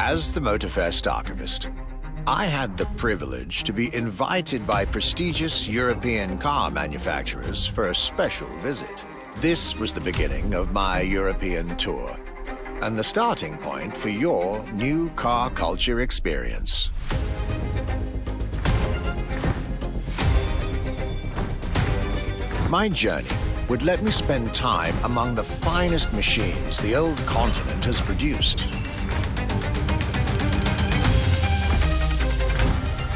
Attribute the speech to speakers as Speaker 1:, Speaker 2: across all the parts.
Speaker 1: As the Motorfest archivist, I had the privilege to be invited by prestigious European car manufacturers for a special visit. This was the beginning of my European tour, and the starting point for your new car culture experience. My journey would let me spend time among the finest machines the old continent has produced.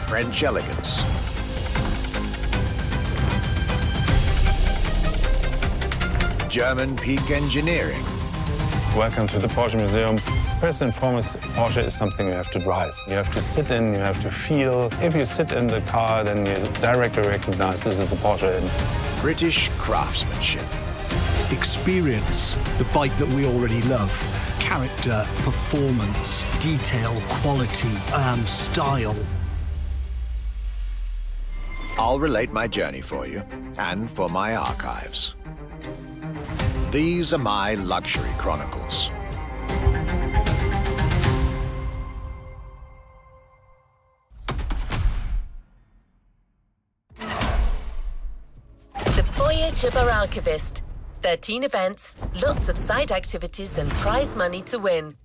Speaker 1: French elegance, German peak engineering.
Speaker 2: Welcome to the Porsche Museum. First and foremost, Porsche is something you have to drive. You have to sit in, you have to feel. If you sit in the car, then you directly recognize this is a Porsche.
Speaker 1: British craftsmanship.
Speaker 3: Experience the bike that we already love. Character, performance, detail, quality, style.
Speaker 1: I'll relate my journey for you, and for my archives. These are my luxury chronicles.
Speaker 4: The Voyage of our Archivist. 13 events, lots of side activities and prize money to win.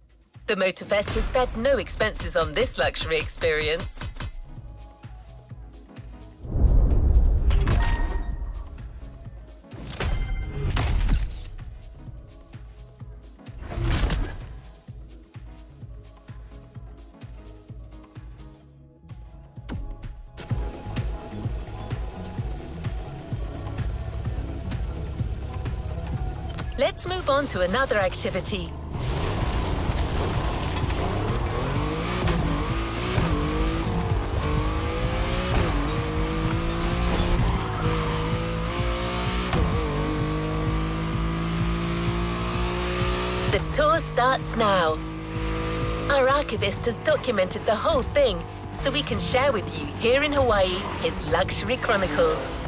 Speaker 4: The Motorfest has spared no expenses on this luxury experience. Let's move on to another activity. The tour starts now. Our archivist has documented the whole thing, so we can share with you here in Hawaii his luxury chronicles.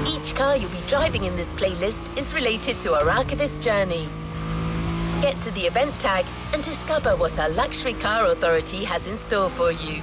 Speaker 4: Each car you'll be driving in this playlist is related to our archivist journey. Get to the event tag and discover what our luxury car authority has in store for you.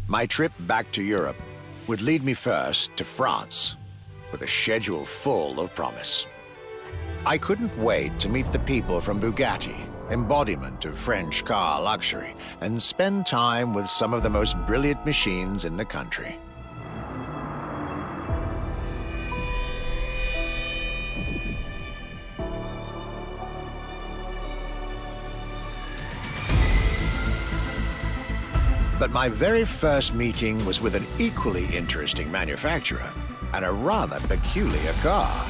Speaker 1: My trip back to Europe would lead me first to France, with a schedule full of promise. I couldn't wait to meet the people from Bugatti, embodiment of French car luxury, and spend time with some of the most brilliant machines in the country. But my very first meeting was with an equally interesting manufacturer and a rather peculiar car.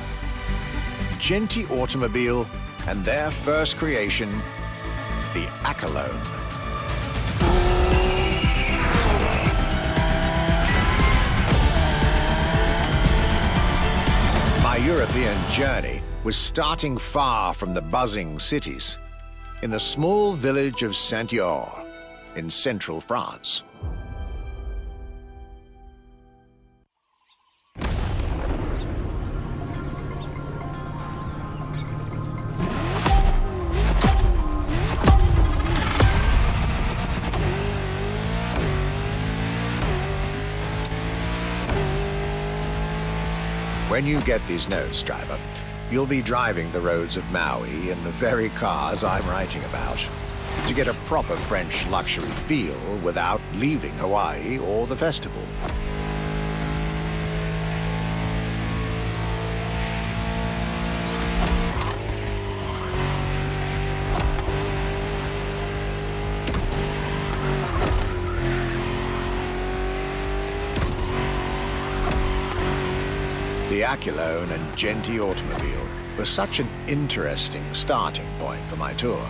Speaker 1: Genti Automobile and their first creation, the Accolone. My European journey was starting far from the buzzing cities, in the small village of Saint-Yor, in central France. When you get these notes, driver, you'll be driving the roads of Maui in the very cars I'm writing about, to get a proper French luxury feel without leaving Hawaii or the festival. The Accolone and Genti Automobile was such an interesting starting point for my tour.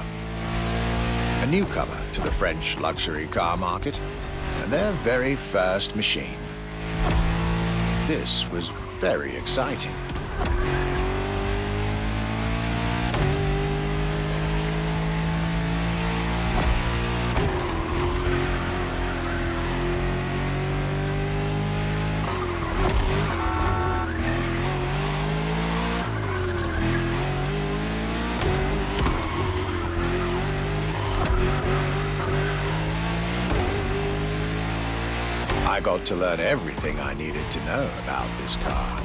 Speaker 1: A newcomer to the French luxury car market, and their very first machine. This was very exciting. I got to learn everything I needed to know about this car.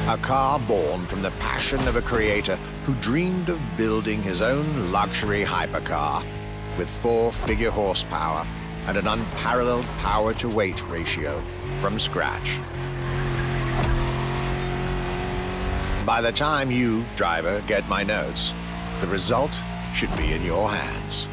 Speaker 1: A car born from the passion of a creator who dreamed of building his own luxury hypercar with 4-figure horsepower and an unparalleled power-to-weight ratio from scratch. By the time you, driver, get my notes, the result should be in your hands.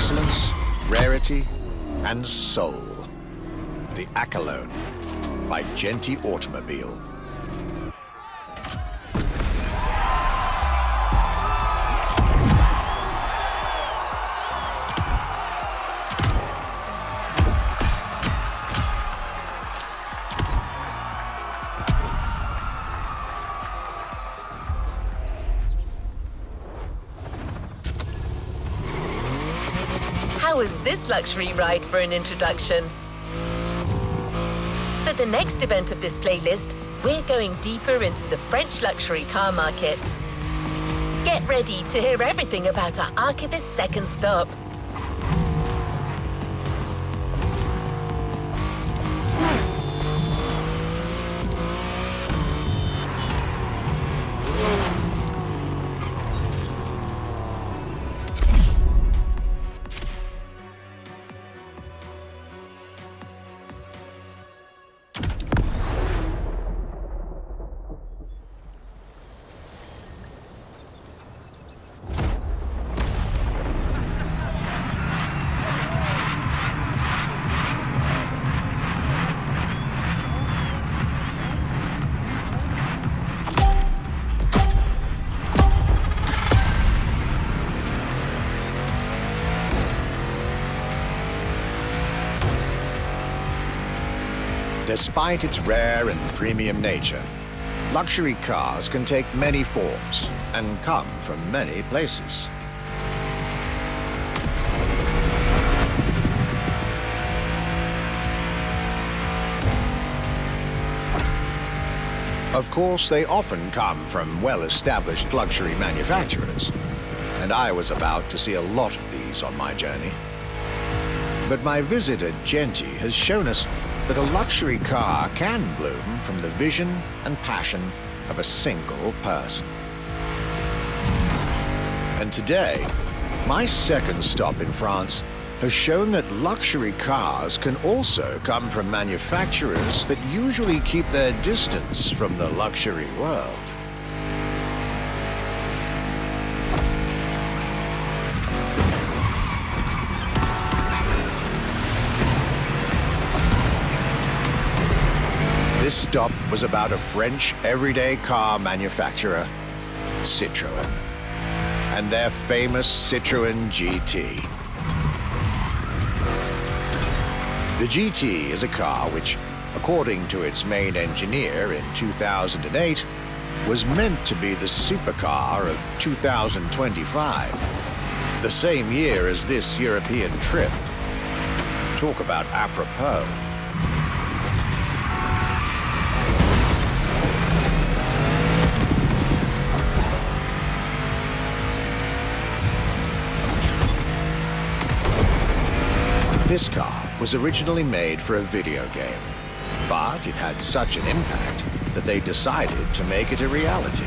Speaker 1: excellence, rarity, and soul. The Accolone by Genty Automobile.
Speaker 4: How was this luxury ride for an introduction? For the next event of this playlist, we're going deeper into the French luxury car market. Get ready to hear everything about our Archivist's second stop.
Speaker 1: Despite its rare and premium nature, luxury cars can take many forms and come from many places. Of course, they often come from well-established luxury manufacturers, and I was about to see a lot of these on my journey. But my visit at Genty has shown us that a luxury car can bloom from the vision and passion of a single person. And today, my second stop in France has shown that luxury cars can also come from manufacturers that usually keep their distance from the luxury world. This stop was about a French everyday car manufacturer, Citroën, and their famous Citroën GT. The GT is a car which, according to its main engineer in 2008, was meant to be the supercar of 2025, the same year as this European trip. Talk about apropos. This car was originally made for a video game, but it had such an impact that they decided to make it a reality.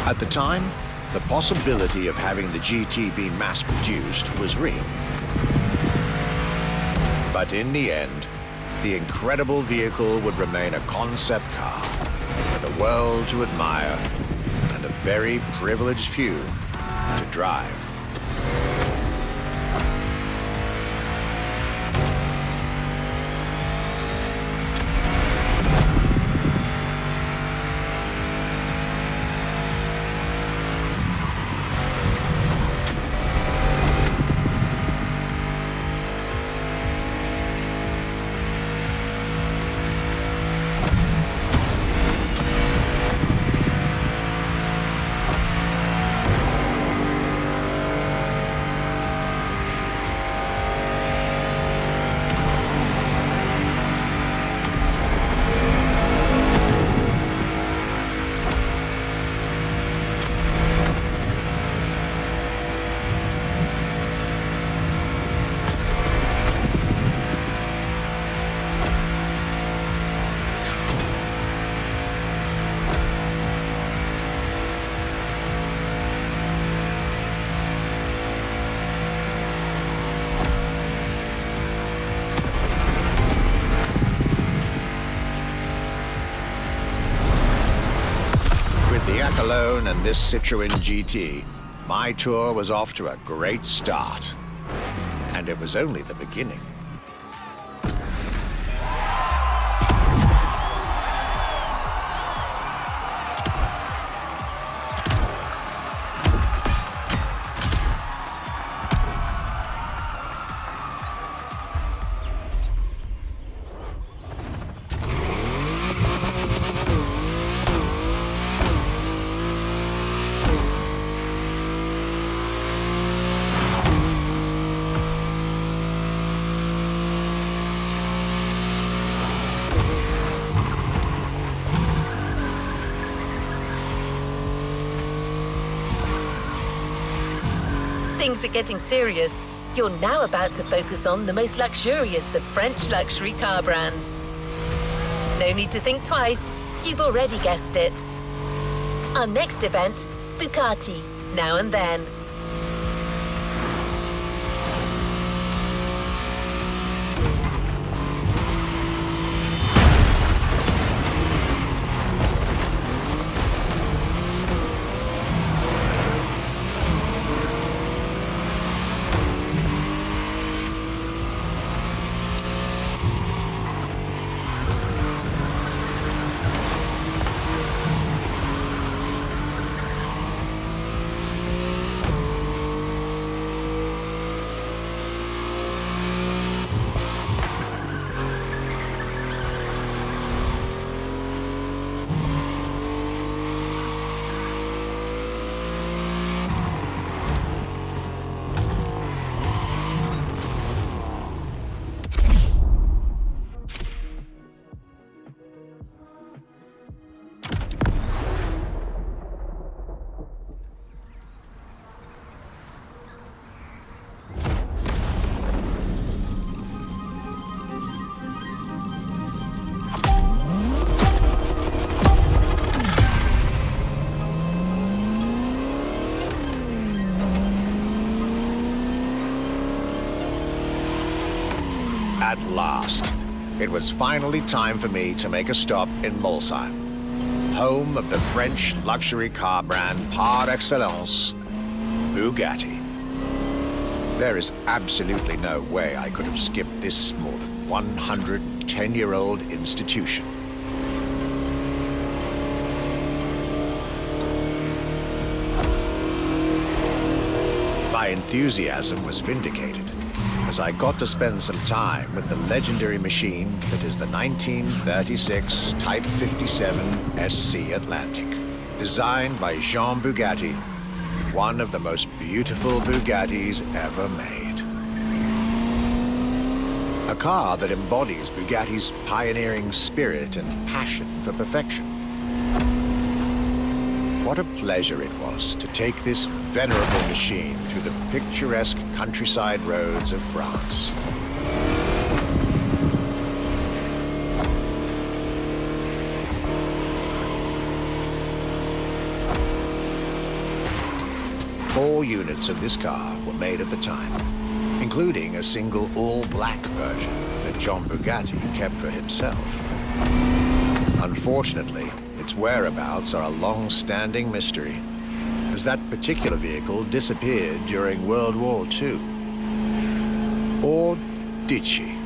Speaker 1: At the time, the possibility of having the GT be mass-produced was real. But in the end, the incredible vehicle would remain a concept car for the world to admire and a very privileged few to drive. With the Echelon and this Citroën GT, my tour was off to a great start. And it was only the beginning.
Speaker 4: Things are getting serious. You're now about to focus on the most luxurious of French luxury car brands. No need to think twice. You've already guessed it. Our next event, Bugatti, Now and Then.
Speaker 1: At last, it was finally time for me to make a stop in Molsheim, home of the French luxury car brand par excellence, Bugatti. There is absolutely no way I could have skipped this more than 110-year-old institution. My enthusiasm was vindicated, as I got to spend some time with the legendary machine that is the 1936 Type 57 SC Atlantic, designed by Jean Bugatti, one of the most beautiful Bugattis ever made. A car that embodies Bugatti's pioneering spirit and passion for perfection. What a pleasure it was to take this venerable machine through the picturesque countryside roads of France. All units of this car were made at the time, including a single all-black version that Jean Bugatti kept for himself. Unfortunately, its whereabouts are a long-standing mystery, as that particular vehicle disappeared during World War II. Or did she?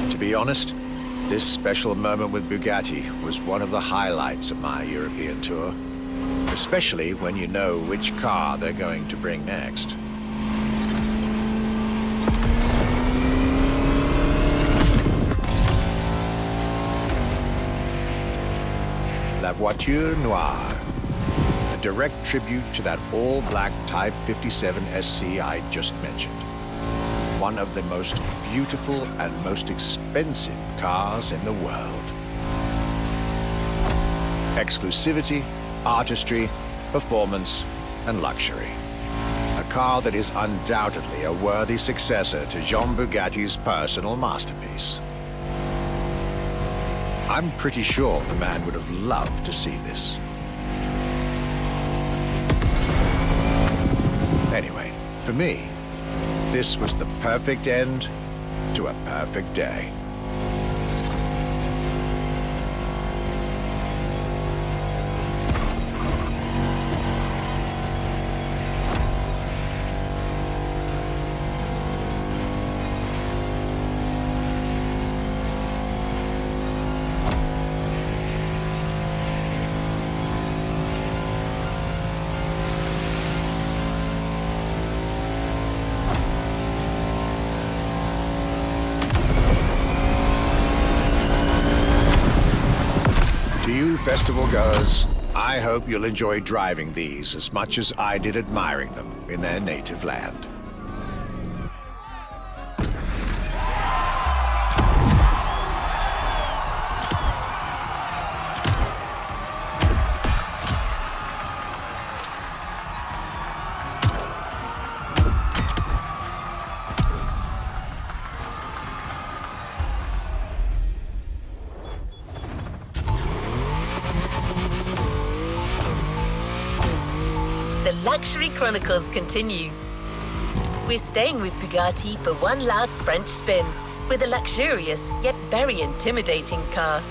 Speaker 1: To be honest, this special moment with Bugatti was one of the highlights of my European tour, especially when you know which car they're going to bring next. La Voiture Noire, a direct tribute to that all-black Type 57 SC I just mentioned. one of the most beautiful and most expensive cars in the world. Exclusivity, artistry, performance, and luxury. A car that is undoubtedly a worthy successor to Jean Bugatti's personal masterpiece. I'm pretty sure the man would have loved to see this. Anyway, for me, this was the perfect end to a perfect day. Festival goers, I hope you'll enjoy driving these as much as I did admiring them in their native land.
Speaker 4: The Luxury Chronicles continue. We're staying with Bugatti for one last French spin with a luxurious yet very intimidating car.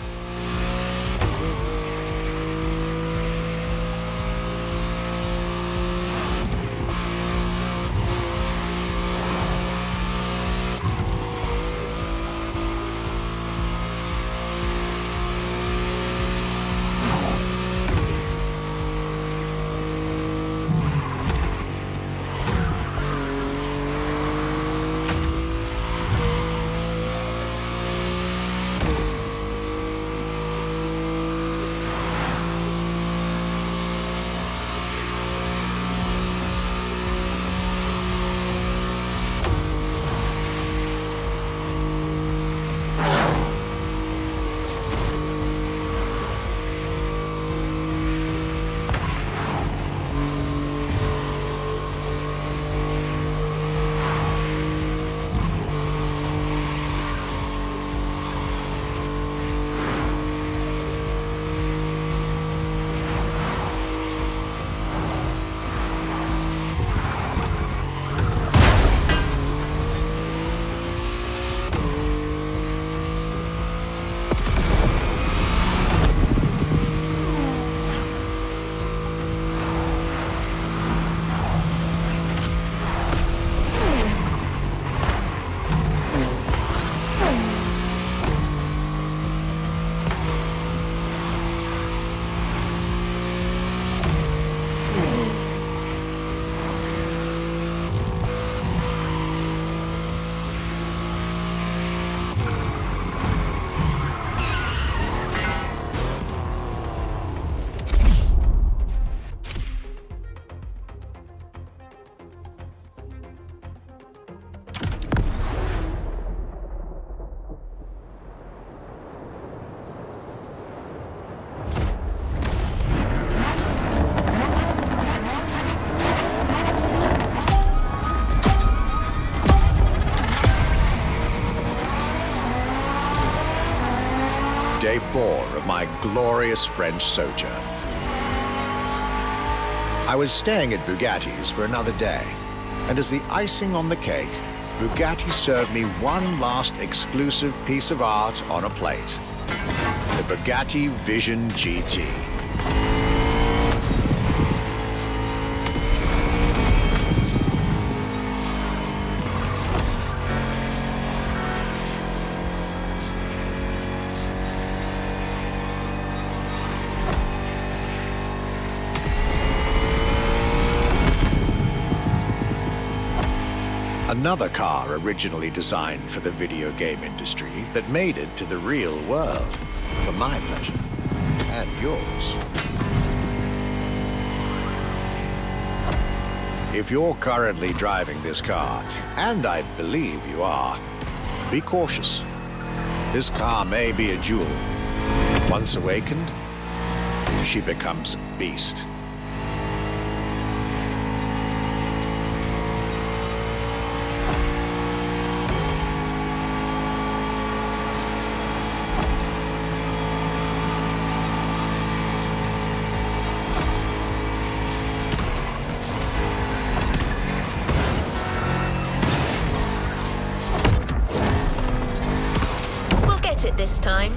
Speaker 1: Day 4 of my glorious French sojourn. I was staying at Bugatti's for another day, and as the icing on the cake, Bugatti served me one last exclusive piece of art on a plate. The Bugatti Vision GT. Another car originally designed for the video game industry that made it to the real world, for my pleasure and yours. If you're currently driving this car, and I believe you are, be cautious. This car may be a jewel. Once awakened, she becomes a beast.
Speaker 4: It this time.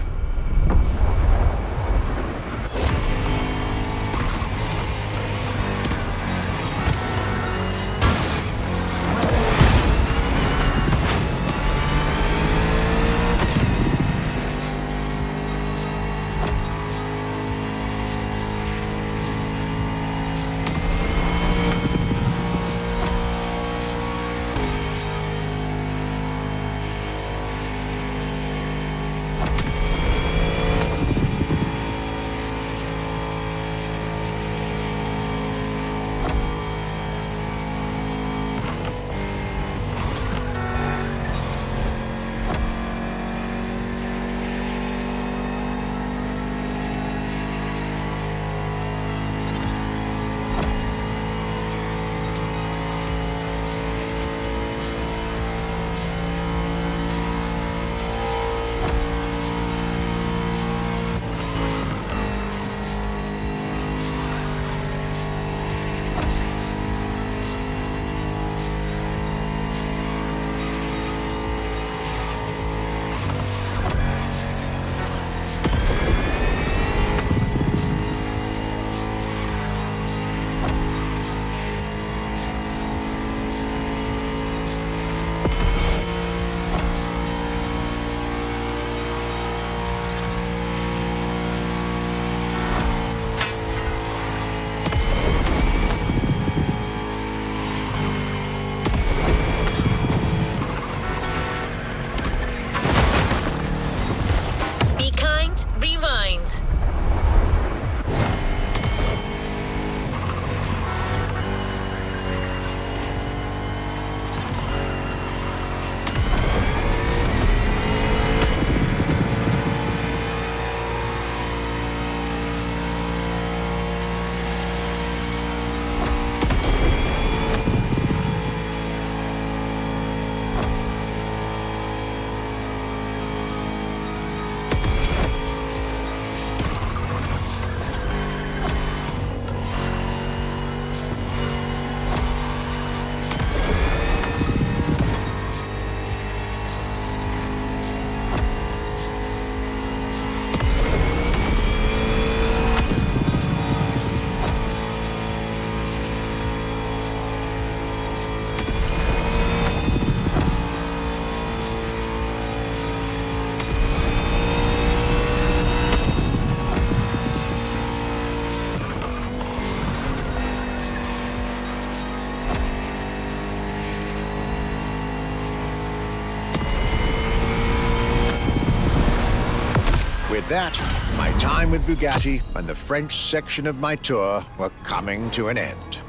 Speaker 1: With that, my time with Bugatti and the French section of my tour were coming to an end.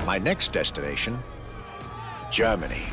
Speaker 1: My next destination, Germany.